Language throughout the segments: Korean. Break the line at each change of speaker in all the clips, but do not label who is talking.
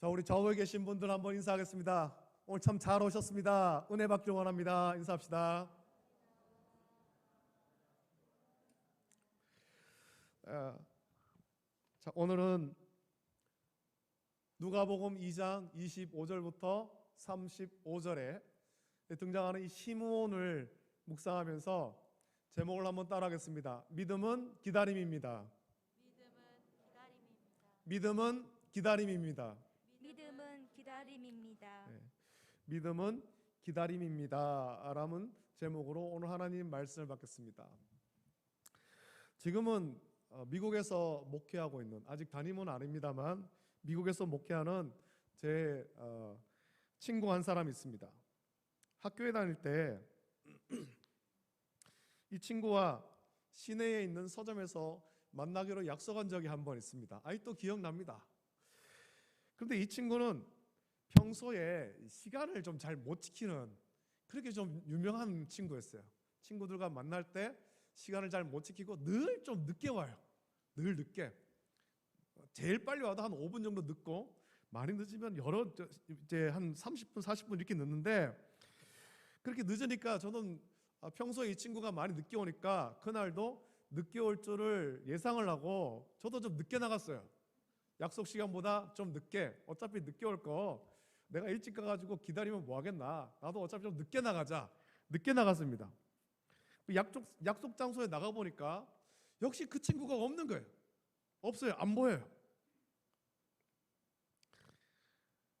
자, 우리 좌우에 계신 분들 한번 인사하겠습니다. 오늘 참 잘 오셨습니다. 은혜 받기를 원합니다. 인사합시다. 자, 오늘은 누가복음 2장 25절부터 35절에 등장하는 이 시므온을 묵상하면서 제목을 한번 따라하겠습니다. 믿음은 기다림입니다. 믿음은 기다림입니다.
믿음은 기다림입니다.
네. 믿음은 기다림입니다. 라는 제목으로 오늘 하나님 말씀을 받겠습니다. 지금은 미국에서 목회하고 있는, 아직 담임은 아닙니다만 미국에서 목회하는 제 친구 한 사람이 있습니다. 학교에 다닐 때 이 친구와 시내에 있는 서점에서 만나기로 약속한 적이 한 번 있습니다. 아직도 기억납니다. 그런데 이 친구는 평소에 시간을 좀 잘 못 지키는, 그렇게 좀 유명한 친구였어요. 친구들과 만날 때 시간을 잘 못 지키고 늘 좀 늦게 와요. 늘 늦게. 제일 빨리 와도 한 5분 정도 늦고, 많이 늦으면 이제 한 30분, 40분 이렇게 늦는데, 그렇게 늦으니까 저는 평소에 이 친구가 많이 늦게 오니까 그날도 늦게 올 줄을 예상을 하고 저도 좀 늦게 나갔어요. 약속 시간보다 좀 늦게, 어차피 늦게 올 거 내가 일찍 가가지고 기다리면 뭐 하겠나, 나도 어차피 좀 늦게 나가자. 늦게 나갔습니다. 약속 장소에 나가보니까 역시 그 친구가 없는 거예요. 없어요. 안 보여요.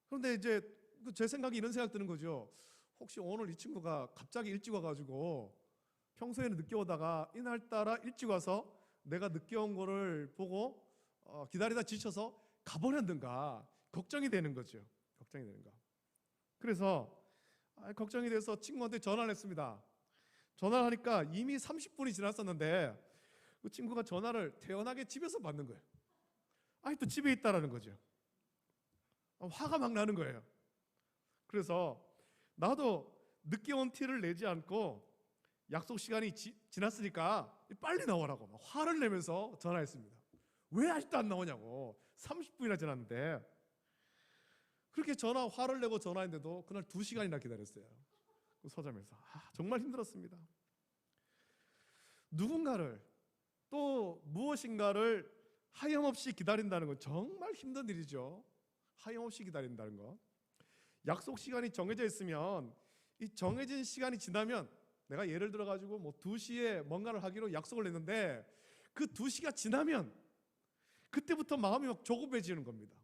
그런데 이제 제 생각이 이런 생각 드는 거죠. 혹시 오늘 이 친구가 갑자기 일찍 와가지고 평소에는 늦게 오다가 이날따라 일찍 와서 내가 늦게 온 거를 보고 기다리다 지쳐서 가버렸는가 걱정이 되는 거죠. 걱정이 되는 거. 그래서 걱정이 돼서 친구한테 전화를 했습니다. 전화를 하니까 이미 30분이 지났었는데 그 친구가 전화를 태연하게 집에서 받는 거예요. 또 집에 있다라는 거죠. 화가 막 나는 거예요. 그래서 나도 늦게 온 티를 내지 않고 약속 시간이 지났으니까 빨리 나오라고 막 화를 내면서 전화했습니다. 왜 아직도 안 나오냐고. 30분이나 지났는데. 그렇게 화를 내고 전화했는데도 그날 2시간이나 기다렸어요. 그 서점에서. 정말 힘들었습니다. 누군가를, 또 무엇인가를 하염없이 기다린다는 건 정말 힘든 일이죠. 하염없이 기다린다는 거. 약속 시간이 정해져 있으면 이 정해진 시간이 지나면, 내가 예를 들어 가지고 2시에 뭔가를 하기로 약속을 했는데 그 2시가 지나면 그때부터 마음이 막 조급해지는 겁니다.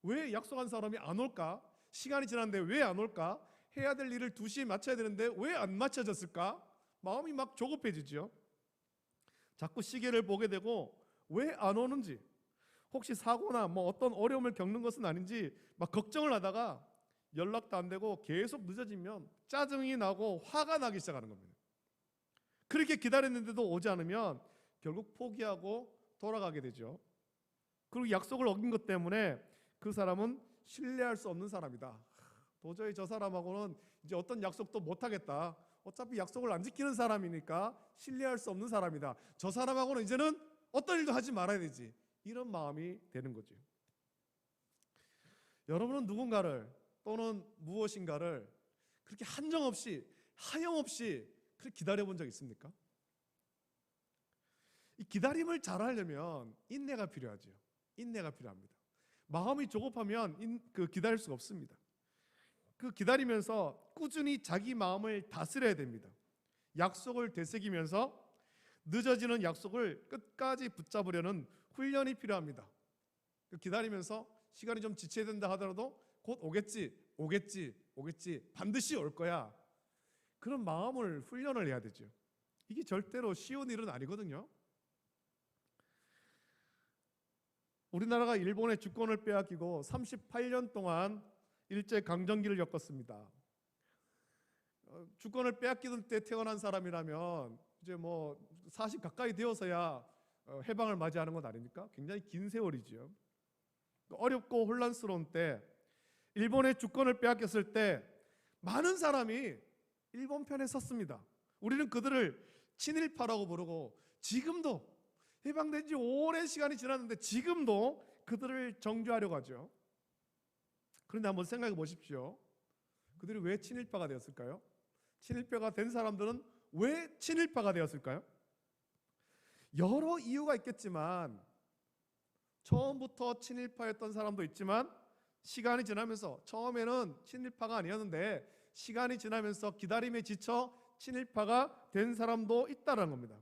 왜 약속한 사람이 안 올까? 시간이 지났는데 왜 안 올까? 해야 될 일을 2시에 마쳐야 되는데 왜 안 마쳐졌을까? 마음이 막 조급해지죠. 자꾸 시계를 보게 되고 왜 안 오는지, 혹시 사고나 어떤 어려움을 겪는 것은 아닌지 막 걱정을 하다가 연락도 안 되고 계속 늦어지면 짜증이 나고 화가 나기 시작하는 겁니다. 그렇게 기다렸는데도 오지 않으면 결국 포기하고 돌아가게 되죠. 그리고 약속을 어긴 것 때문에 그 사람은 신뢰할 수 없는 사람이다. 도저히 저 사람하고는 이제 어떤 약속도 못 하겠다. 어차피 약속을 안 지키는 사람이니까 신뢰할 수 없는 사람이다. 저 사람하고는 이제는 어떤 일도 하지 말아야 되지. 이런 마음이 되는 거죠. 여러분은 누군가를, 또는 무엇인가를 그렇게 한정없이, 하염없이 그렇게 기다려본 적 있습니까? 이 기다림을 잘하려면 인내가 필요하죠. 인내가 필요합니다. 마음이 조급하면 기다릴 수가 없습니다. 기다리면서 꾸준히 자기 마음을 다스려야 됩니다. 약속을 되새기면서 늦어지는 약속을 끝까지 붙잡으려는 훈련이 필요합니다. 기다리면서 시간이 좀 지체야 된다 하더라도 곧 오겠지, 반드시 올 거야. 그런 마음을 훈련을 해야 되죠. 이게 절대로 쉬운 일은 아니거든요. 우리나라가 일본의 주권을 빼앗기고 38년 동안 일제강점기를 겪었습니다. 주권을 빼앗기던 때 태어난 사람이라면 이제 40 가까이 되어서야 해방을 맞이하는 것 아닙니까? 굉장히 긴 세월이죠. 어렵고 혼란스러운 때, 일본의 주권을 빼앗겼을 때 많은 사람이 일본 편에 섰습니다. 우리는 그들을 친일파라고 부르고, 지금도 해방된 지 오랜 시간이 지났는데 지금도 그들을 정죄하려고 하죠. 그런데 한번 생각해 보십시오. 그들이 왜 친일파가 되었을까요? 친일파가 된 사람들은 왜 친일파가 되었을까요? 여러 이유가 있겠지만 처음부터 친일파였던 사람도 있지만 시간이 지나면서 처음에는 친일파가 아니었는데 시간이 지나면서 기다림에 지쳐 친일파가 된 사람도 있다는 겁니다.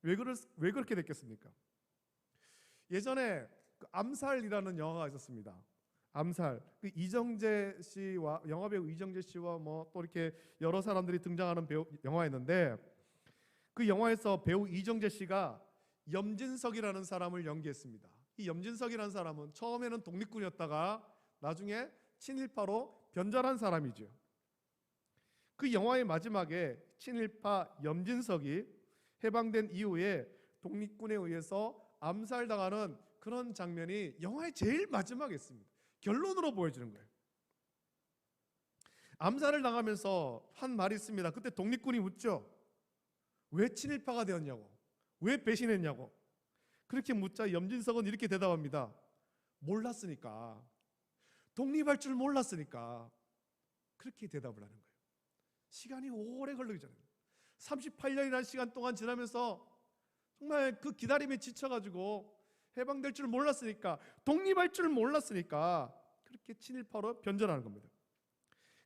왜 그렇게 됐겠습니까? 예전에 그 암살이라는 영화가 있었습니다. 암살. 그 이정재 씨와 영화배우 이정재 씨와 뭐 또 이렇게 여러 사람들이 등장하는 영화였는데 그 영화에서 배우 이정재 씨가 염진석이라는 사람을 연기했습니다. 이 염진석이라는 사람은 처음에는 독립군이었다가 나중에 친일파로 변절한 사람이죠. 그 영화의 마지막에 친일파 염진석이 해방된 이후에 독립군에 의해서 암살당하는 그런 장면이 영화의 제일 마지막에 있습니다. 결론으로 보여주는 거예요. 암살을 당하면서 한 말이 있습니다. 그때 독립군이 묻죠. 왜 친일파가 되었냐고, 왜 배신했냐고. 그렇게 묻자 염진석은 이렇게 대답합니다. 몰랐으니까, 독립할 줄 몰랐으니까. 그렇게 대답을 하는 거예요. 시간이 오래 걸리기 전에 38년이라는 시간 동안 지나면서 정말 그 기다림에 지쳐가지고 해방될 줄 몰랐으니까, 독립할 줄 몰랐으니까 그렇게 친일파로 변절하는 겁니다.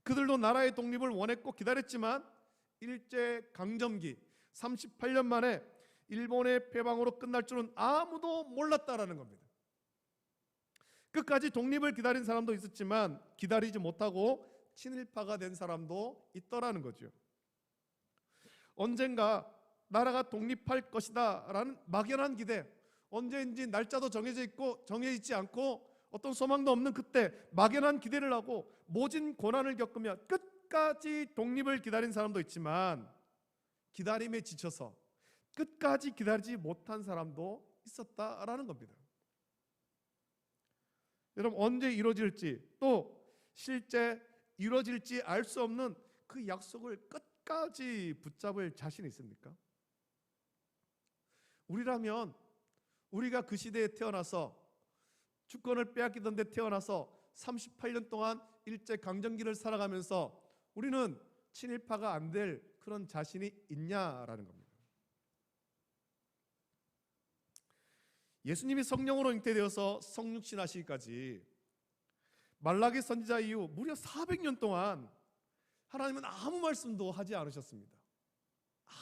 그들도 나라의 독립을 원했고 기다렸지만 일제 강점기 38년 만에 일본의 패방으로 끝날 줄은 아무도 몰랐다라는 겁니다. 끝까지 독립을 기다린 사람도 있었지만 기다리지 못하고 친일파가 된 사람도 있더라는 거죠. 언젠가 나라가 독립할 것이다 라는 막연한 기대, 언제인지 날짜도 정해져 있고 정해져 있지 않고 어떤 소망도 없는 그때 막연한 기대를 하고 모진 고난을 겪으며 끝까지 독립을 기다린 사람도 있지만 기다림에 지쳐서 끝까지 기다리지 못한 사람도 있었다라는 겁니다. 여러분, 언제 이루어질지 또 실제 이루어질지 알 수 없는 그 약속을 끝까지 붙잡을 자신 있습니까? 우리라면 우리가 그 시대에 태어나서 주권을 빼앗기던 데 태어나서 38년 동안 일제 강점기를 살아가면서 우리는 친일파가 안 될 그런 자신이 있냐라는 겁니다. 예수님이 성령으로 잉태되어서 성육신 하시기까지 말라기 선지자 이후 무려 400년 동안 하나님은 아무 말씀도 하지 않으셨습니다.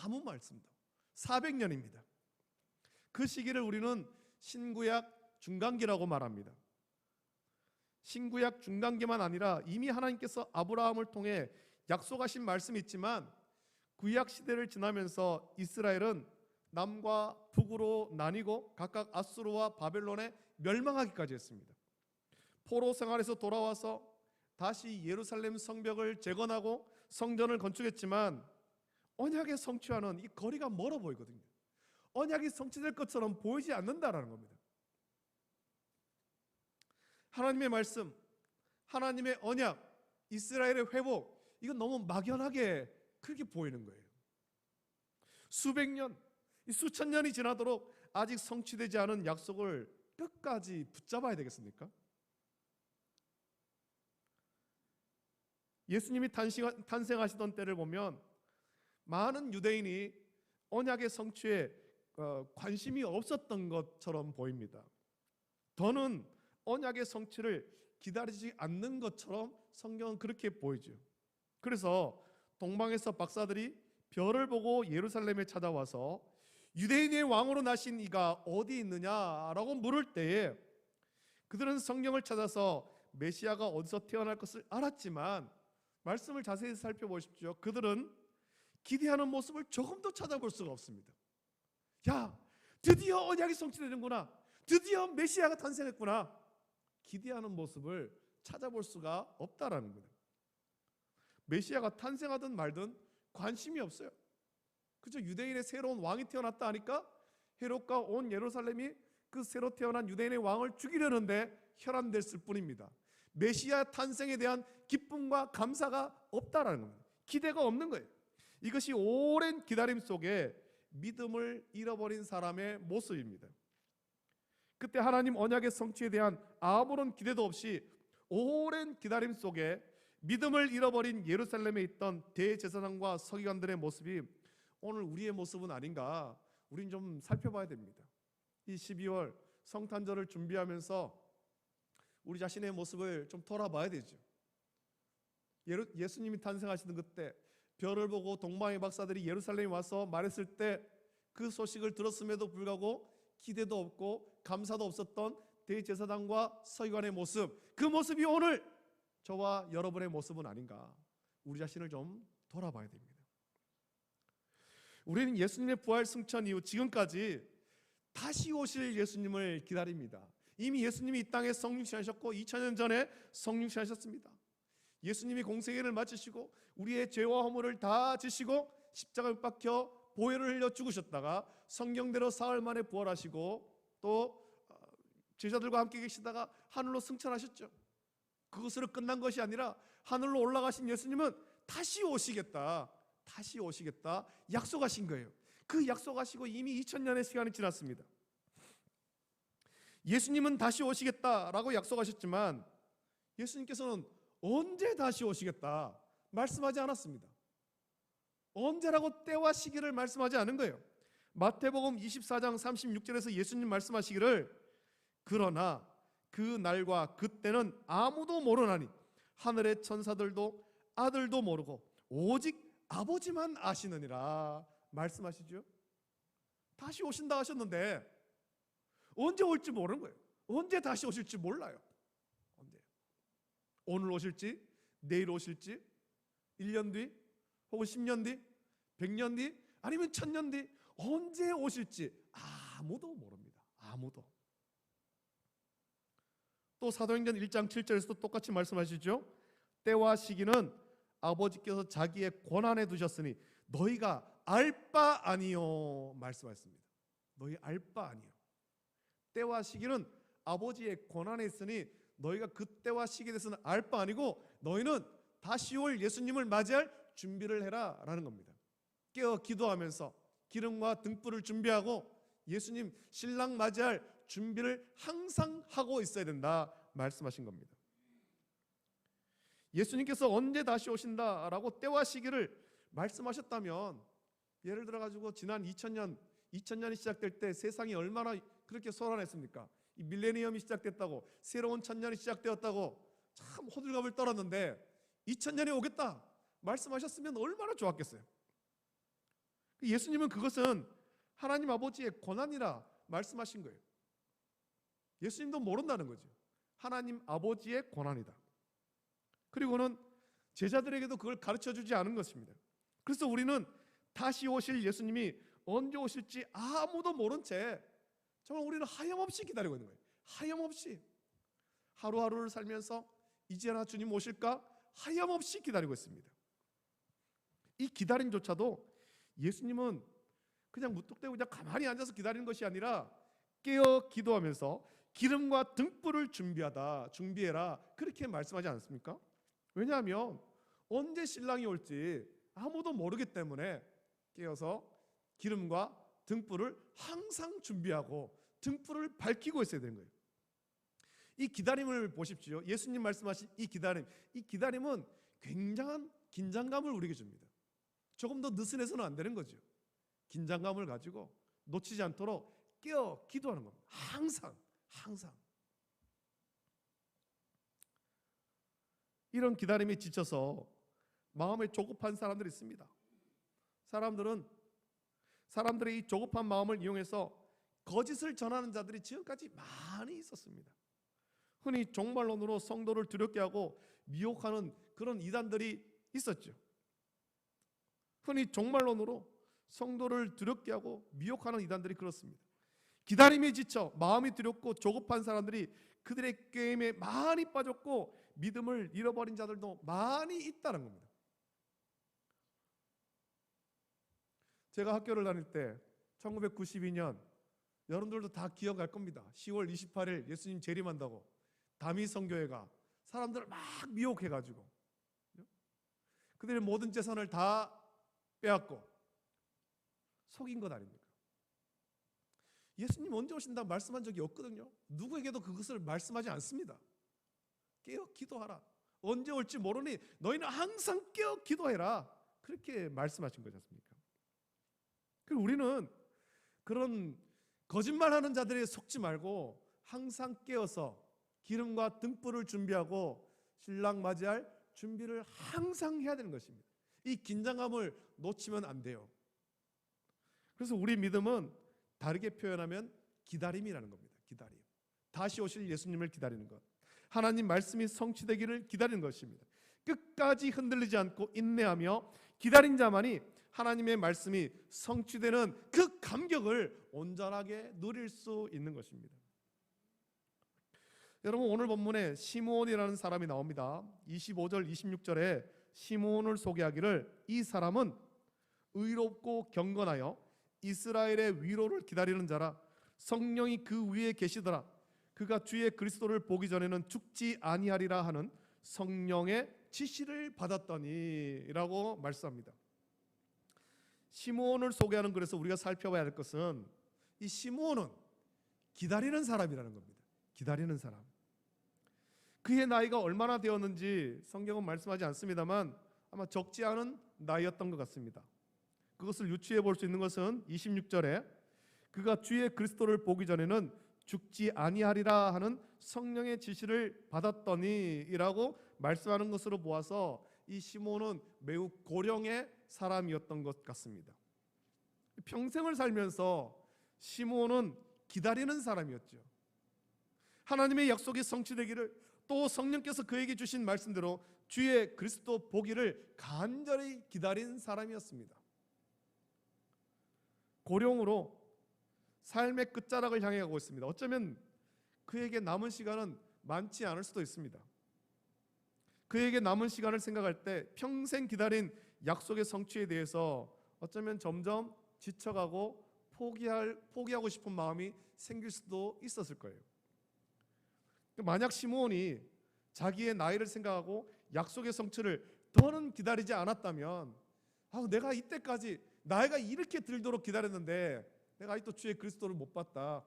아무 말씀도. 400년입니다. 그 시기를 우리는 신구약 중간기라고 말합니다. 신구약 중간기만 아니라 이미 하나님께서 아브라함을 통해 약속하신 말씀이 있지만 구약 시대를 지나면서 이스라엘은 남과 북으로 나뉘고 각각 아수르와 바벨론에 멸망하기까지 했습니다. 포로 생활에서 돌아와서 다시 예루살렘 성벽을 재건하고 성전을 건축했지만 언약의 성취와는 이 거리가 멀어 보이거든요. 언약이 성취될 것처럼 보이지 않는다라는 겁니다. 하나님의 말씀, 하나님의 언약, 이스라엘의 회복, 이건 너무 막연하게 그렇게 보이는 거예요. 수백 년, 수천 년이 지나도록 아직 성취되지 않은 약속을 끝까지 붙잡아야 되겠습니까? 예수님이 탄생하시던 때를 보면 많은 유대인이 언약의 성취에 관심이 없었던 것처럼 보입니다. 더는 언약의 성취를 기다리지 않는 것처럼 성경은 그렇게 보이죠. 그래서 동방에서 박사들이 별을 보고 예루살렘에 찾아와서 유대인의 왕으로 나신 이가 어디 있느냐라고 물을 때에 그들은 성경을 찾아서 메시아가 어디서 태어날 것을 알았지만 말씀을 자세히 살펴보십시오. 그들은 기대하는 모습을 조금도 찾아볼 수가 없습니다. 야, 드디어 언약이 성취되는구나. 드디어 메시아가 탄생했구나. 기대하는 모습을 찾아볼 수가 없다라는 거예요. 메시아가 탄생하든 말든 관심이 없어요. 그저 유대인의 새로운 왕이 태어났다 하니까 헤롯과 온 예루살렘이 그 새로 태어난 유대인의 왕을 죽이려는데 혈안됐을 뿐입니다. 메시아 탄생에 대한 기쁨과 감사가 없다라는 겁니다. 기대가 없는 거예요. 이것이 오랜 기다림 속에 믿음을 잃어버린 사람의 모습입니다. 그때 하나님 언약의 성취에 대한 아무런 기대도 없이 오랜 기다림 속에 믿음을 잃어버린 예루살렘에 있던 대제사장과 서기관들의 모습이 오늘 우리의 모습은 아닌가, 우린 좀 살펴봐야 됩니다. 이 12월 성탄절을 준비하면서 우리 자신의 모습을 좀 돌아봐야 되죠. 예수님이 탄생하시는 그때 별을 보고 동방의 박사들이 예루살렘에 와서 말했을 때 그 소식을 들었음에도 불구하고 기대도 없고 감사도 없었던 대제사장과 서기관의 모습, 그 모습이 오늘 저와 여러분의 모습은 아닌가, 우리 자신을 좀 돌아봐야 됩니다. 우리는 예수님의 부활 승천 이후 지금까지 다시 오실 예수님을 기다립니다. 이미 예수님이 이 땅에 성육신하셨고 2000년 전에 성육신하셨습니다. 예수님이 공생애를 마치시고 우리의 죄와 허물을 다 지시고 십자가에 못 박혀 보혈을 흘려 죽으셨다가 성경대로 사흘 만에 부활하시고 또 제자들과 함께 계시다가 하늘로 승천하셨죠. 그것으로 끝난 것이 아니라 하늘로 올라가신 예수님은 다시 오시겠다 약속하신 거예요. 그 약속하시고 이미 2000년의 시간이 지났습니다. 예수님은 다시 오시겠다라고 약속하셨지만 예수님께서는 언제 다시 오시겠다 말씀하지 않았습니다. 언제라고 때와 시기를 말씀하지 않은 거예요. 마태복음 24장 36절에서 예수님 말씀하시기를 그러나 그 날과 그때는 아무도 모르나니 하늘의 천사들도 아들도 모르고 오직 아버지만 아시느니라 말씀하시죠. 다시 오신다 하셨는데 언제 올지 모르는 거예요. 언제 다시 오실지 몰라요. 언제? 오늘 오실지, 내일 오실지, 1년 뒤, 혹은 10년 뒤, 100년 뒤, 아니면 1000년 뒤, 언제 오실지 아무도 모릅니다. 아무도. 또 사도행전 1장 7절에서도 똑같이 말씀하시죠. 때와 시기는 아버지께서 자기의 권한에 두셨으니 너희가 알 바 아니요 말씀하셨습니다. 너희 알 바 아니요. 때와 시기는 아버지의 권한에 있으니 너희가 그 때와 시기에 대해서는 알 바 아니고 너희는 다시 올 예수님을 맞이할 준비를 해라 라는 겁니다. 깨어 기도하면서 기름과 등불을 준비하고 예수님 신랑 맞이할 준비를 항상 하고 있어야 된다 말씀하신 겁니다. 예수님께서 언제 다시 오신다라고 때와 시기를 말씀하셨다면, 예를 들어 가지고 지난 2000년이 시작될 때 세상이 얼마나 그렇게 소란했습니까? 이 밀레니엄이 시작됐다고, 새로운 천년이 시작되었다고 참 호들갑을 떨었는데 2000년이 오겠다 말씀하셨으면 얼마나 좋았겠어요. 예수님은 그것은 하나님 아버지의 권한이라 말씀하신 거예요. 예수님도 모른다는 거죠. 하나님 아버지의 권한이다. 그리고는 제자들에게도 그걸 가르쳐주지 않은 것입니다. 그래서 우리는 다시 오실 예수님이 언제 오실지 아무도 모른 채 정말 우리는 하염없이 기다리고 있는 거예요. 하염없이 하루하루를 살면서 이제나 주님 오실까 하염없이 기다리고 있습니다. 이 기다림조차도 예수님은 그냥 무턱대고 그냥 가만히 앉아서 기다리는 것이 아니라 깨어 기도하면서 기름과 등불을 준비해라 그렇게 말씀하지 않습니까? 왜냐하면 언제 신랑이 올지 아무도 모르기 때문에 깨어서 기름과 등불을 항상 준비하고 등불을 밝히고 있어야 되는 거예요. 이 기다림을 보십시오. 예수님 말씀하신 이 기다림은 굉장한 긴장감을 우리에게 줍니다. 조금 더 느슨해서는 안 되는 거죠. 긴장감을 가지고 놓치지 않도록 깨어 기도하는 겁니다. 항상 이런 기다림에 지쳐서 마음에 조급한 사람들이 있습니다. 사람들의 이 조급한 마음을 이용해서 거짓을 전하는 자들이 지금까지 많이 있었습니다. 흔히 종말론으로 성도를 두렵게 하고 미혹하는 그런 이단들이 있었죠. 흔히 종말론으로 성도를 두렵게 하고 미혹하는 이단들이 그렇습니다. 기다림에 지쳐 마음이 두렵고 조급한 사람들이 그들의 게임에 많이 빠졌고 믿음을 잃어버린 자들도 많이 있다는 겁니다. 제가 학교를 다닐 때 1992년, 여러분들도 다 기억할 겁니다. 10월 28일 예수님 재림한다고 다미성교회가 사람들을 막 미혹해가지고 그들의 모든 재산을 다 빼앗고 속인 것 아닙니까? 예수님 언제 오신다 말씀한 적이 없거든요. 누구에게도 그것을 말씀하지 않습니다. 깨어 기도하라. 언제 올지 모르니 너희는 항상 깨어 기도해라. 그렇게 말씀하신 거지 않습니까? 그리고 우리는 그런 거짓말하는 자들에 속지 말고 항상 깨어서 기름과 등불을 준비하고 신랑 맞이할 준비를 항상 해야 되는 것입니다. 이 긴장감을 놓치면 안 돼요. 그래서 우리 믿음은 다르게 표현하면 기다림이라는 겁니다. 기다림. 다시 오실 예수님을 기다리는 것. 하나님 말씀이 성취되기를 기다리는 것입니다. 끝까지 흔들리지 않고 인내하며 기다린 자만이 하나님의 말씀이 성취되는 그 감격을 온전하게 누릴 수 있는 것입니다. 여러분, 오늘 본문에 시므온이라는 사람이 나옵니다. 25절 26절에 시므온을 소개하기를 이 사람은 의롭고 경건하여 이스라엘의 위로를 기다리는 자라. 성령이 그 위에 계시더라. 그가 주의 그리스도를 보기 전에는 죽지 아니하리라 하는 성령의 지시를 받았더니 라고 말씀합니다. 시므온을 소개하는 글에서 우리가 살펴봐야 할 것은 이 시므온은 기다리는 사람이라는 겁니다. 기다리는 사람. 그의 나이가 얼마나 되었는지 성경은 말씀하지 않습니다만 아마 적지 않은 나이였던 것 같습니다. 그것을 유추해 볼 수 있는 것은 26절에 그가 주의 그리스도를 보기 전에는 죽지 아니하리라 하는 성령의 지시를 받았더니라고 말씀하는 것으로 보아서 이 시므온은 매우 고령의 사람이었던 것 같습니다. 평생을 살면서 시므온은 기다리는 사람이었죠. 하나님의 약속이 성취되기를, 또 성령께서 그에게 주신 말씀대로 주의 그리스도 보기를 간절히 기다린 사람이었습니다. 고령으로 삶의 끝자락을 향해 가고 있습니다. 어쩌면 그에게 남은 시간은 많지 않을 수도 있습니다. 그에게 남은 시간을 생각할 때 평생 기다린 약속의 성취에 대해서 어쩌면 점점 지쳐가고 포기하고 싶은 마음이 생길 수도 있었을 거예요. 만약 시므온이 자기의 나이를 생각하고 약속의 성취를 더는 기다리지 않았다면, 내가 이때까지 나이가 이렇게 들도록 기다렸는데 내가 아직도 주의 그리스도를 못 봤다.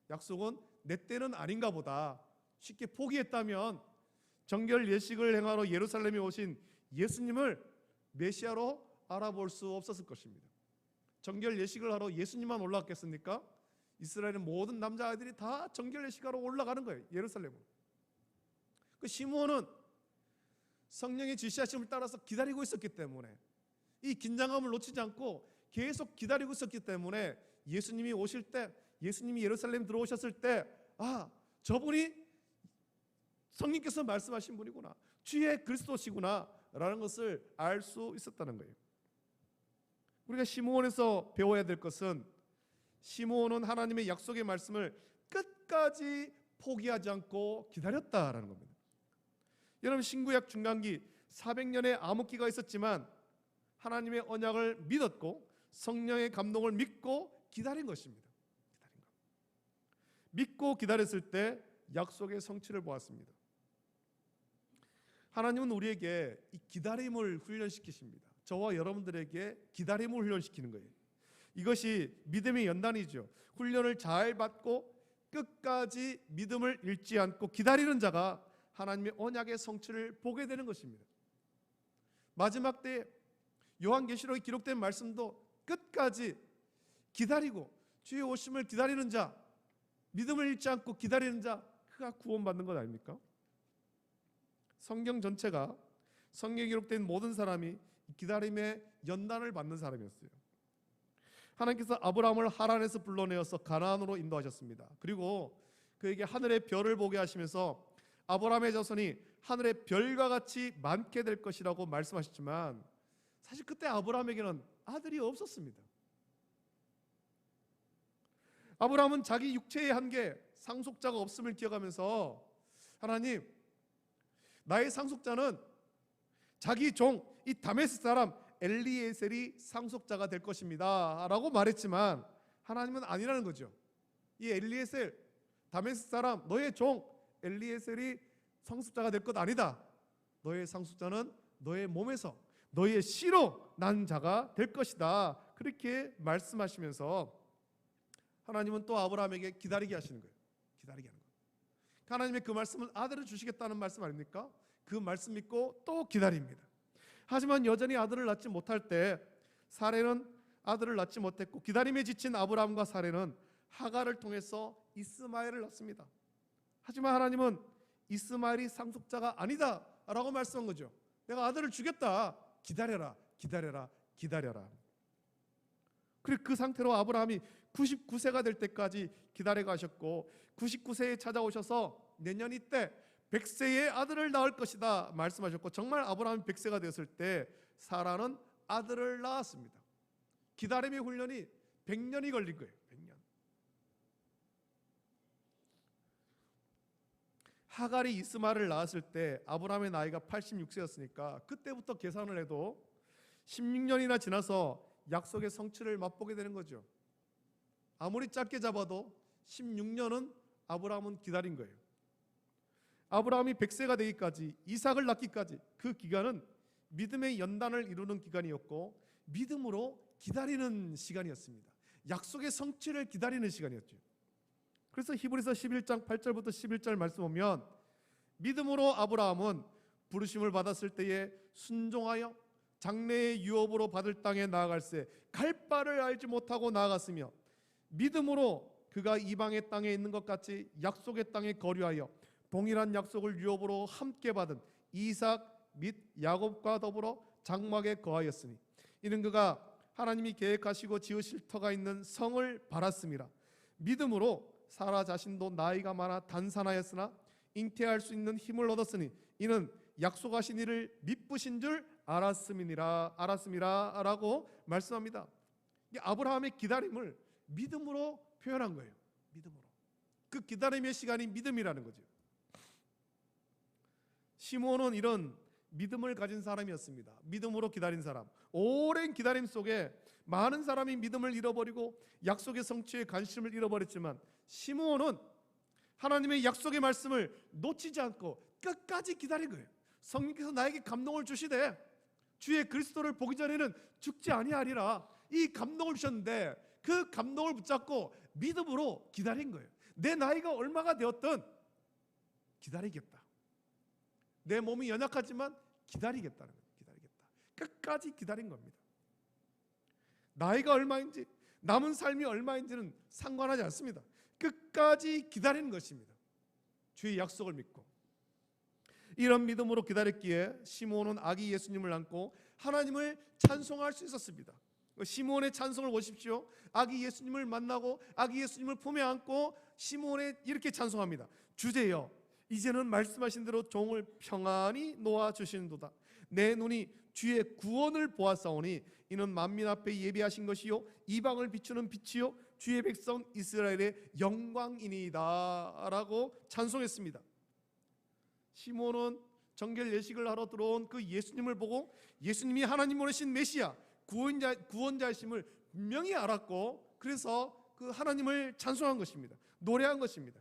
약속은 내 때는 아닌가 보다. 쉽게 포기했다면 정결 예식을 행하러 예루살렘에 오신 예수님을 메시아로 알아볼 수 없었을 것입니다. 정결 예식을 하러 예수님만 올라갔겠습니까? 이스라엘의 모든 남자아이들이 다 정결 예식하러 올라가는 거예요. 예루살렘으로. 그 시므온은 성령의 지시하심을 따라서 기다리고 있었기 때문에, 이 긴장감을 놓치지 않고 계속 기다리고 있었기 때문에 예수님이 오실 때, 예수님이 예루살렘 들어오셨을 때, 저분이 성령께서 말씀하신 분이구나, 주의 그리스도시구나 라는 것을 알 수 있었다는 거예요. 우리가 시므온에서 배워야 될 것은, 시므온은 하나님의 약속의 말씀을 끝까지 포기하지 않고 기다렸다라는 겁니다. 여러분, 신구약 중간기 400년의 암흑기가 있었지만 하나님의 언약을 믿었고 성령의 감동을 믿고 기다린 것입니다. 믿고 기다렸을 때 약속의 성취를 보았습니다. 하나님은 우리에게 이 기다림을 훈련시키십니다. 저와 여러분들에게 기다림을 훈련시키는 거예요. 이것이 믿음의 연단이죠. 훈련을 잘 받고 끝까지 믿음을 잃지 않고 기다리는 자가 하나님의 언약의 성취를 보게 되는 것입니다. 마지막 때에 요한계시록에 기록된 말씀도 끝까지 기다리고 주의 오심을 기다리는 자, 믿음을 잃지 않고 기다리는 자, 그가 구원받는 것 아닙니까? 성경 전체가, 성경에 기록된 모든 사람이 기다림의 연단을 받는 사람이었어요. 하나님께서 아브라함을 하란에서 불러내어서 가나안으로 인도하셨습니다. 그리고 그에게 하늘의 별을 보게 하시면서 아브라함의 자손이 하늘의 별과 같이 많게 될 것이라고 말씀하셨지만, 사실 그때 아브라함에게는 아들이 없었습니다. 아브라함은 자기 육체의 한계, 상속자가 없음을 기억하면서, 하나님, 나의 상속자는 자기 종 이 다메섹 사람 엘리에셀이 상속자가 될 것입니다 라고 말했지만, 하나님은 아니라는 거죠. 이 엘리에셀, 다메섹 사람, 너의 종 엘리에셀이 상속자가 될 것 아니다. 너의 상속자는 너의 몸에서, 너의 씨로 난 자가 될 것이다. 그렇게 말씀하시면서 하나님은 또 아브라함에게 기다리게 하시는 거예요. 기다리게 하는 거예요. 하나님의 그 말씀은 아들을 주시겠다는 말씀 아닙니까? 그 말씀 믿고 또 기다립니다. 하지만 여전히 아들을 낳지 못할 때 사레는 아들을 낳지 못했고 기다림에 지친 아브라함과 사레는 하갈을 통해서 이스마엘을 낳습니다. 하지만 하나님은 이스마엘이 상속자가 아니다 라고 말씀한 거죠. 내가 아들을 주겠다. 기다려라, 기다려라, 기다려라. 그리고 그 상태로 아브라함이 99세가 될 때까지 기다려 가셨고 99세에 찾아오셔서 내년 이때 100세의 아들을 낳을 것이다 말씀하셨고 정말 아브라함이 100세가 되었을 때 사라는 아들을 낳았습니다. 기다림의 훈련이 100년이 걸린 거예요. 100년. 하갈이 이스마엘을 낳았을 때 아브라함의 나이가 86세였으니까 그때부터 계산을 해도 16년이나 지나서 약속의 성취를 맛보게 되는 거죠. 아무리 짧게 잡아도 16년은 아브라함은 기다린 거예요. 아브라함이 100세가 되기까지 이삭을 낳기까지 그 기간은 믿음의 연단을 이루는 기간이었고 믿음으로 기다리는 시간이었습니다. 약속의 성취를 기다리는 시간이었죠. 그래서 히브리서 11장 8절부터 11절 말씀 보면 믿음으로 아브라함은 부르심을 받았을 때에 순종하여 장래의 유업으로 받을 땅에 나아갈새 갈 바를 알지 못하고 나아갔으며 믿음으로 그가 이방의 땅에 있는 것 같이 약속의 땅에 거류하여 동일한 약속을 유업으로 함께 받은 이삭 및 야곱과 더불어 장막에 거하였으니 이는 그가 하나님이 계획하시고 지으실 터가 있는 성을 바랐음이라. 믿음으로 사라 자신도 나이가 많아 단산하였으나 잉태할 수 있는 힘을 얻었으니 이는 약속하신 이를 미쁘신 줄 알았음이라 라고 말씀합니다. 아브라함의 기다림을 믿음으로 표현한 거예요. 믿음으로. 그 기다림의 시간이 믿음이라는 거죠. 시므온은 이런 믿음을 가진 사람이었습니다. 믿음으로 기다린 사람. 오랜 기다림 속에 많은 사람이 믿음을 잃어버리고 약속의 성취에 관심을 잃어버렸지만 시므온은 하나님의 약속의 말씀을 놓치지 않고 끝까지 기다린 거예요. 성령께서 나에게 감동을 주시되 주의 그리스도를 보기 전에는 죽지 아니하리라. 이 감동을 주셨는데 그 감동을 붙잡고 믿음으로 기다린 거예요. 내 나이가 얼마가 되었든 기다리겠다. 내 몸이 연약하지만 기다리겠다는 거예요. 기다리겠다. 끝까지 기다린 겁니다. 나이가 얼마인지 남은 삶이 얼마인지는 상관하지 않습니다. 끝까지 기다리는 것입니다. 주의 약속을 믿고. 이런 믿음으로 기다렸기에 시므온은 아기 예수님을 안고 하나님을 찬송할 수 있었습니다. 시므온의 찬송을 보십시오. 아기 예수님을 만나고 아기 예수님을 품에 안고 시므온의 이렇게 찬송합니다. 주제여 이제는 말씀하신 대로 종을 평안히 놓아주시는도다. 내 눈이 주의 구원을 보았사오니 이는 만민 앞에 예비하신 것이요 이방을 비추는 빛이요 주의 백성 이스라엘의 영광이니이다 라고 찬송했습니다. 시므온은 정결 예식을 하러 들어온 그 예수님을 보고 예수님이 하나님 보내신 메시아 구원자이심을 분명히 알았고 그래서 그 하나님을 찬송한 것입니다. 노래한 것입니다.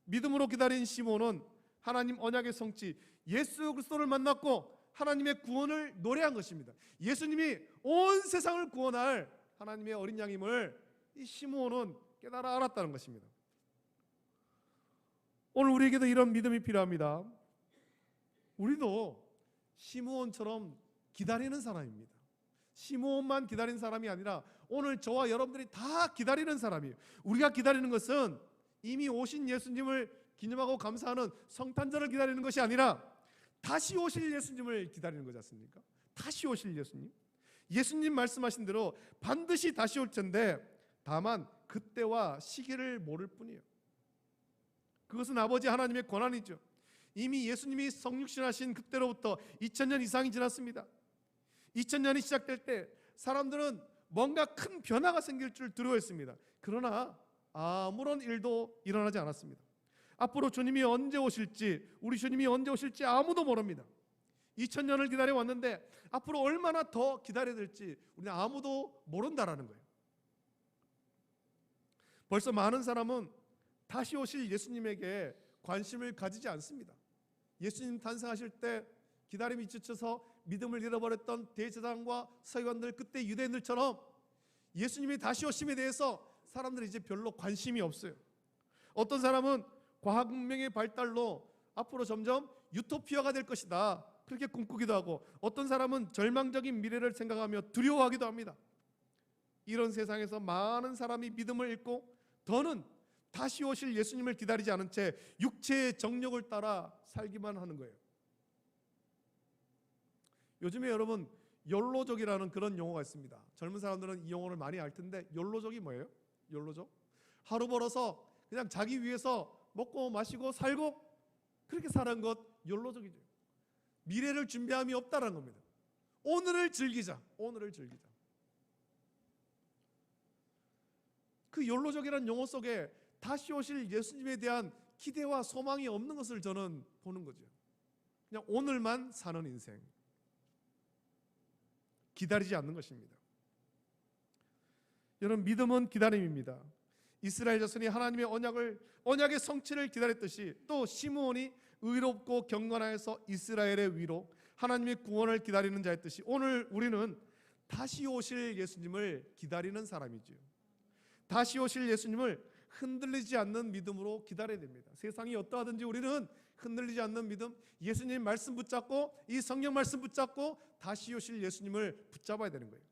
믿음으로 기다린 시므온은 하나님 언약의 성취 예수 그리스도를 만났고 하나님의 구원을 노래한 것입니다. 예수님이 온 세상을 구원할 하나님의 어린 양임을 이 시므온은 깨달아 알았다는 것입니다. 오늘 우리에게도 이런 믿음이 필요합니다. 우리도 시므온처럼 기다리는 사람입니다. 시므온만 기다린 사람이 아니라 오늘 저와 여러분들이 다 기다리는 사람이에요. 우리가 기다리는 것은 이미 오신 예수님을 기념하고 감사하는 성탄절을 기다리는 것이 아니라 다시 오실 예수님을 기다리는 거지 않습니까? 다시 오실 예수님. 예수님 말씀하신 대로 반드시 다시 올 텐데 다만 그때와 시기를 모를 뿐이에요. 그것은 아버지 하나님의 권한이죠. 이미 예수님이 성육신하신 그때로부터 2000년 이상이 지났습니다. 2000년이 시작될 때 사람들은 뭔가 큰 변화가 생길 줄 두려워했습니다. 그러나 아무런 일도 일어나지 않았습니다. 앞으로 주님이 언제 오실지 우리 주님이 언제 오실지 아무도 모릅니다. 2000년을 기다려 왔는데 앞으로 얼마나 더 기다려야 될지 우리는 아무도 모른다라는 거예요. 벌써 많은 사람은 다시 오실 예수님에게 관심을 가지지 않습니다. 예수님 탄생하실 때 기다림이 지쳐서 믿음을 잃어버렸던 대제사장과 서기관들 그때 유대인들처럼 예수님이 다시 오심에 대해서 사람들이 이제 별로 관심이 없어요. 어떤 사람은 과학문명의 발달로 앞으로 점점 유토피아가 될 것이다, 그렇게 꿈꾸기도 하고, 어떤 사람은 절망적인 미래를 생각하며 두려워하기도 합니다. 이런 세상에서 많은 사람이 믿음을 잃고 더는 다시 오실 예수님을 기다리지 않은 채 육체의 정욕을 따라 살기만 하는 거예요. 요즘에 여러분 욜로족이라는 그런 용어가 있습니다. 젊은 사람들은 이 용어를 많이 알 텐데, 욜로족이 뭐예요? 욜로족? 하루 벌어서 그냥 자기 위해서 먹고 마시고 살고 그렇게 사는 것 욜로족이죠. 미래를 준비함이 없다는 겁니다. 오늘을 즐기자, 오늘을 즐기자. 그 욜로족이라는 용어 속에 다시 오실 예수님에 대한 기대와 소망이 없는 것을 저는 보는 거죠. 그냥 오늘만 사는 인생, 기다리지 않는 것입니다. 여러분, 믿음은 기다림입니다. 이스라엘 자손이 하나님의 언약의 성취를 기다렸듯이, 또 시므온이 의롭고 경건하여서 이스라엘의 위로 하나님의 구원을 기다리는 자였듯이, 오늘 우리는 다시 오실 예수님을 기다리는 사람이죠. 다시 오실 예수님을 흔들리지 않는 믿음으로 기다려야 됩니다. 세상이 어떠하든지 우리는 흔들리지 않는 믿음, 예수님 말씀 붙잡고, 이 성경 말씀 붙잡고 다시 오실 예수님을 붙잡아야 되는 거예요.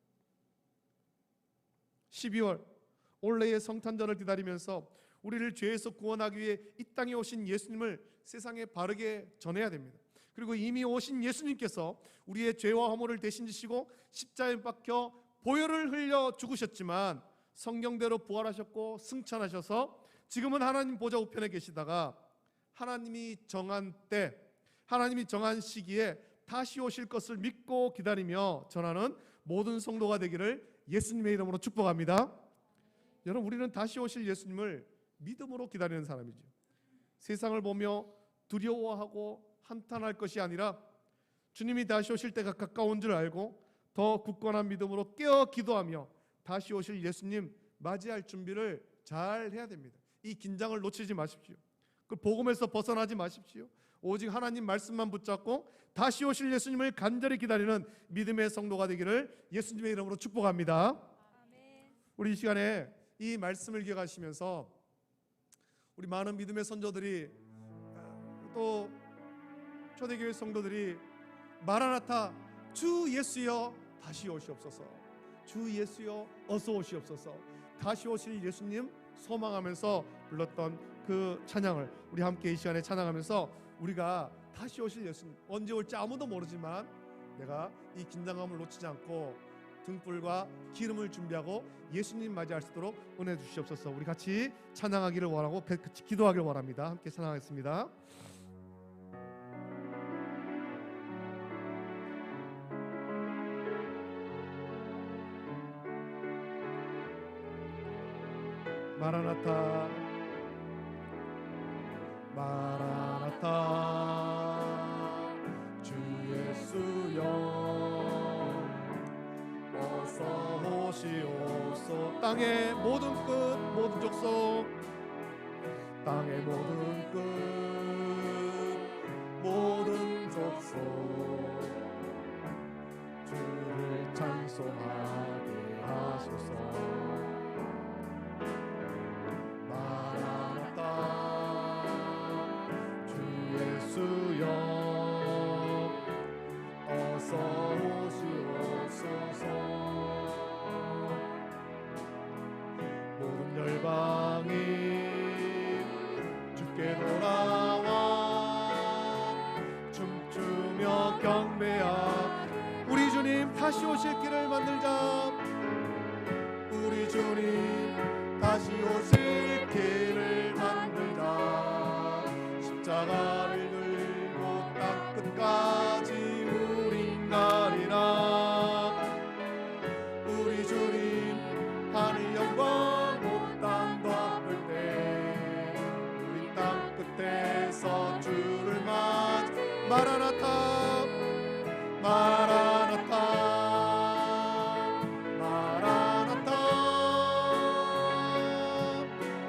12월 올해의 성탄절을 기다리면서 우리를 죄에서 구원하기 위해 이 땅에 오신 예수님을 세상에 바르게 전해야 됩니다. 그리고 이미 오신 예수님께서 우리의 죄와 허물을 대신 지시고 십자가에 박혀 보혈을 흘려 죽으셨지만 성경대로 부활하셨고 승천하셔서 지금은 하나님 보좌 우편에 계시다가 하나님이 정한 때, 하나님이 정한 시기에 다시 오실 것을 믿고 기다리며 전하는 모든 성도가 되기를 예수님의 이름으로 축복합니다. 여러분, 우리는 다시 오실 예수님을 믿음으로 기다리는 사람이죠. 세상을 보며 두려워하고 한탄할 것이 아니라 주님이 다시 오실 때가 가까운 줄 알고 더 굳건한 믿음으로 깨어 기도하며 다시 오실 예수님 맞이할 준비를 잘 해야 됩니다. 이 긴장을 놓치지 마십시오. 그 복음에서 벗어나지 마십시오. 오직 하나님 말씀만 붙잡고 다시 오실 예수님을 간절히 기다리는 믿음의 성도가 되기를 예수님의 이름으로 축복합니다.
아멘.
우리 이 시간에 이 말씀을 기억하시면서 우리 많은 믿음의 선조들이, 또 초대교회 성도들이 마라나타, 주 예수여 다시 오시옵소서, 주 예수여 어서 오시옵소서, 다시 오실 예수님 소망하면서 불렀던 그 찬양을 우리 함께 이 시간에 찬양하면서, 우리가 다시 오실 예수님 언제 올지 아무도 모르지만 내가 이 긴장감을 놓치지 않고 등불과 기름을 준비하고 예수님 맞이할 수 있도록 은혜 주시옵소서. 우리 같이 찬양하기를 원하고 같이 기도하기를 원합니다. 함께 찬양하겠습니다. 마라나타 마라나타 주 예수여 어서 오시옵소. 땅의 모든 끝 모든 족속, 땅의 모든 끝 모든 족속 주를 찬송하게 하소서. 주여 어서 오시옵소서. 모든 열방이 주께 돌아와 춤추며 경배하. 우리 주님 다시 오실 길을 만들자. 우리 주님 다시 오실 길을 만들자. 십자가를 끝까지 우린 가리라. 우리 주님 하늘 영광 온 땅 덮을 때 우리 땅 끝에서 주를 맞아. 마라나타 마라나타 마라나타.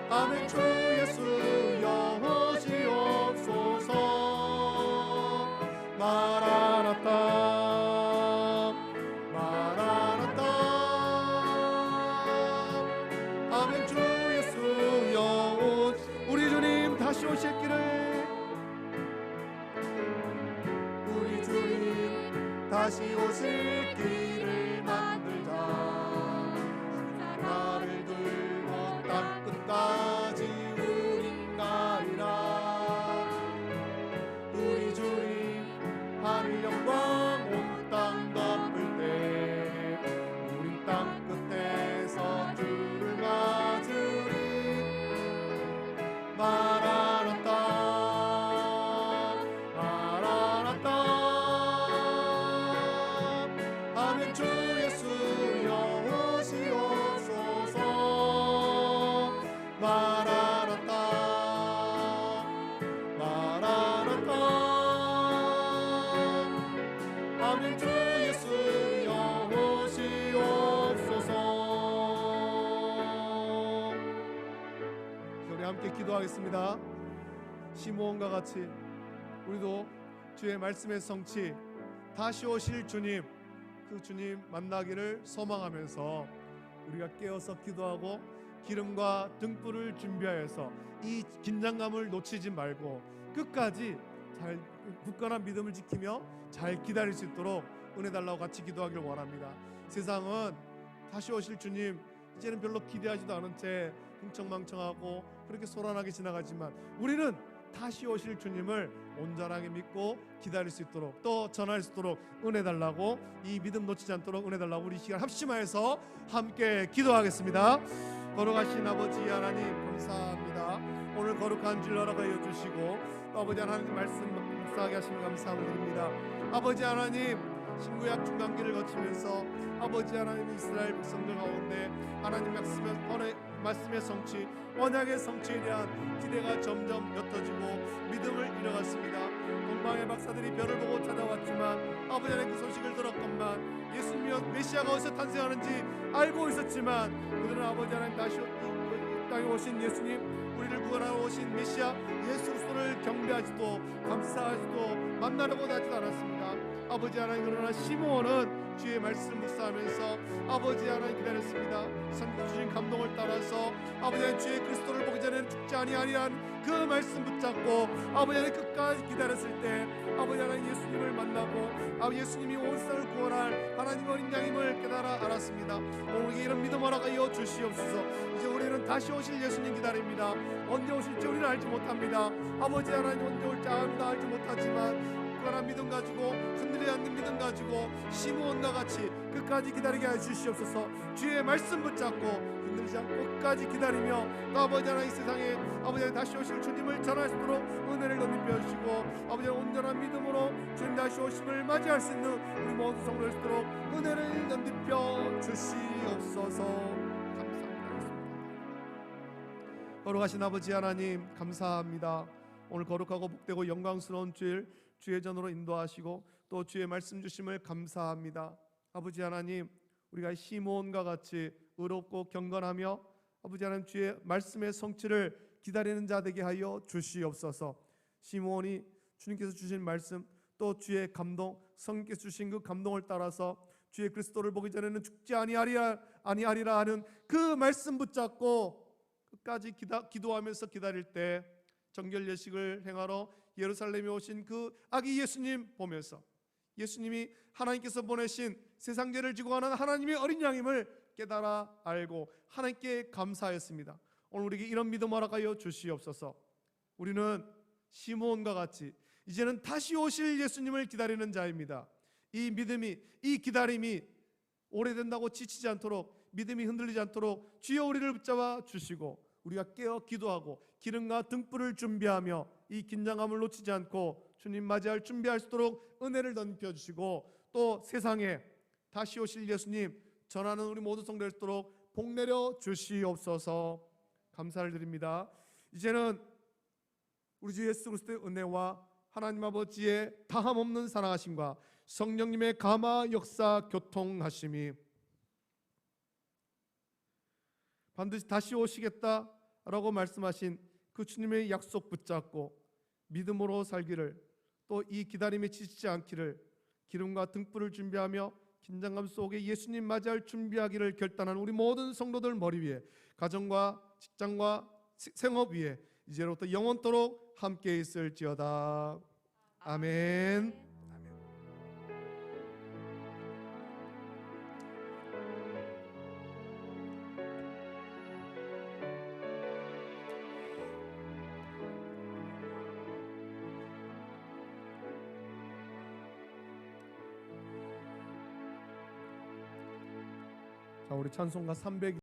아멘. 주 예수여 오시옵소서. 마라나타 마라나타. 아멘. 주 예수여 우리 주님 다시 오실 다시 오실 길을 만들자. 나를 들고 땅 끝까지 우린 가리라. 우리 주님 하늘 영광 온 땅 덮을 때 우린 땅 끝에서 주를 맞으리. 마라나타 마라나타 아멘. 주 예수여 오시옵소서. 마라나타 마라나타 아멘. 주 예수여 오시옵소서. 우리 함께 기도하겠습니다. 시므온과 같이 우리도 주의 말씀의 성취, 다시 오실 주님, 그 주님 만나기를 소망하면서 우리가 깨어서 기도하고 기름과 등불을 준비하여서 이 긴장감을 놓치지 말고 끝까지 잘 굳건한 믿음을 지키며 잘 기다릴 수 있도록 은혜 달라고 같이 기도하길 원합니다. 세상은 다시 오실 주님 이제는 별로 기대하지도 않은 채 흥청망청하고 그렇게 소란하게 지나가지만 우리는 다시 오실 주님을 온전하게 믿고 기다릴 수 있도록 또 전할 수 있도록 은혜 달라고, 이 믿음 놓치지 않도록 은혜 달라고 우리 시간 합심하여서 함께 기도하겠습니다. 거룩하신 아버지 하나님 감사합니다. 오늘 거룩한 주일 허락하여 주시고 또 아버지 하나님 말씀 묵상하게 하시면 감사함을 드립니다. 아버지 하나님 신구약 중간기를 거치면서 아버지 하나님 이스라엘 백성들 가운데 하나님 말씀의 성취, 언약의 성취에 대한 기대가 점점 옅어지고 믿음을 잃어갔습니다. 동방의 박사들이 별을 보고 찾아왔지만 아버지 하나님 그 소식을 들었건만 예수님이여 메시아가 어디서 탄생하는지 알고 있었지만 그들은 아버지 하나님 다시 이 땅에 오신 예수님, 우리를 구원하러 오신 메시아 예수 그리스도를 경배하지도 감사하지도 만나려고 하지도 않았습니다. 아버지 하나님, 그러나 시므온은 주의 말씀을 묵상하면서 아버지 하나님 기다렸습니다. 성경 주신 감동을 따라서 아버지 하나님 주의 그리스도를 보기 전에는 죽지 아니하리란 그 말씀 붙잡고 아버지 하나님 끝까지 기다렸을 때 아버지 하나님 예수님을 만나고 아버지 예수님이 온 세상을 구원할 하나님 어린 양임을 깨달아 알았습니다. 오늘 이런 믿음 허락하여 주시옵소서. 이제 우리는 다시 오실 예수님 기다립니다. 언제 오실지 우리는 알지 못합니다. 아버지 하나님 언제 올지 알지 못하지만 굳건한 믿음 가지고 흔들리지 않는 믿음 가지고 시므온과 같이 끝까지 기다리게 하여 주시옵소서. 주의 말씀 붙잡고 흔들리지 않고 끝까지 기다리며 또 아버지 하나님 이 세상에 아버지 하나님 다시 오실 주님을 전할 수 있도록 은혜를 덧입혀 주시고 아버지 하나님 온전한 믿음으로 주님 다시 오심을 맞이할 수 있는 우리 모든 성도될 수 있도록 은혜를 덧입혀 주시옵소서. 감사합니다. 거룩하신 아버지 하나님 감사합니다. 오늘 거룩하고 복되고 영광스러운 주의 전으로 인도하시고 또 주의 말씀 주심을 감사합니다. 아버지 하나님, 우리가 시므온과 같이 의롭고 경건하며 아버지 하나님 주의 말씀의 성취를 기다리는 자 되게 하여 주시옵소서. 시므온이 주님께서 주신 말씀 또 주의 감동, 성령께서 주신 그 감동을 따라서 주의 그리스도를 보기 전에는 죽지 아니하리라 하는 그 말씀 붙잡고 끝까지 기도하면서 기다릴 때 정결 예식을 행하러 예루살렘에 오신 그 아기 예수님 보면서 예수님이 하나님께서 보내신 세상 죄를 지고 가는 하나님의 어린 양임을 깨달아 알고 하나님께 감사했습니다. 오늘 우리에게 이런 믿음 허락하여 주시옵소서. 우리는 시므온과 같이 이제는 다시 오실 예수님을 기다리는 자입니다. 이 믿음이, 이 기다림이 오래된다고 지치지 않도록, 믿음이 흔들리지 않도록 주여 우리를 붙잡아 주시고 우리가 깨어 기도하고 기름과 등불을 준비하며 이 긴장감을 놓치지 않고 주님 맞이할 준비할 수 있도록 은혜를 덧입혀 주시고 또 세상에 다시 오실 예수님 전하는 우리 모두 성도 될 수 있도록 복 내려 주시옵소서. 감사를 드립니다. 이제는 우리 주 예수 그리스도의 은혜와 하나님 아버지의 다함없는 사랑하심과 성령님의 감화 역사 교통하심이 반드시 다시 오시겠다라고 말씀하신 그 주님의 약속 붙잡고 믿음으로 살기를, 또 이 기다림에 지치지 않기를, 기름과 등불을 준비하며 긴장감 속에 예수님 맞이할 준비하기를 결단한 우리 모든 성도들 머리 위에, 가정과 직장과 생업 위에 이제로부터 영원토록 함께 있을지어다. 아멘. 아멘. 자, 우리 찬송가 300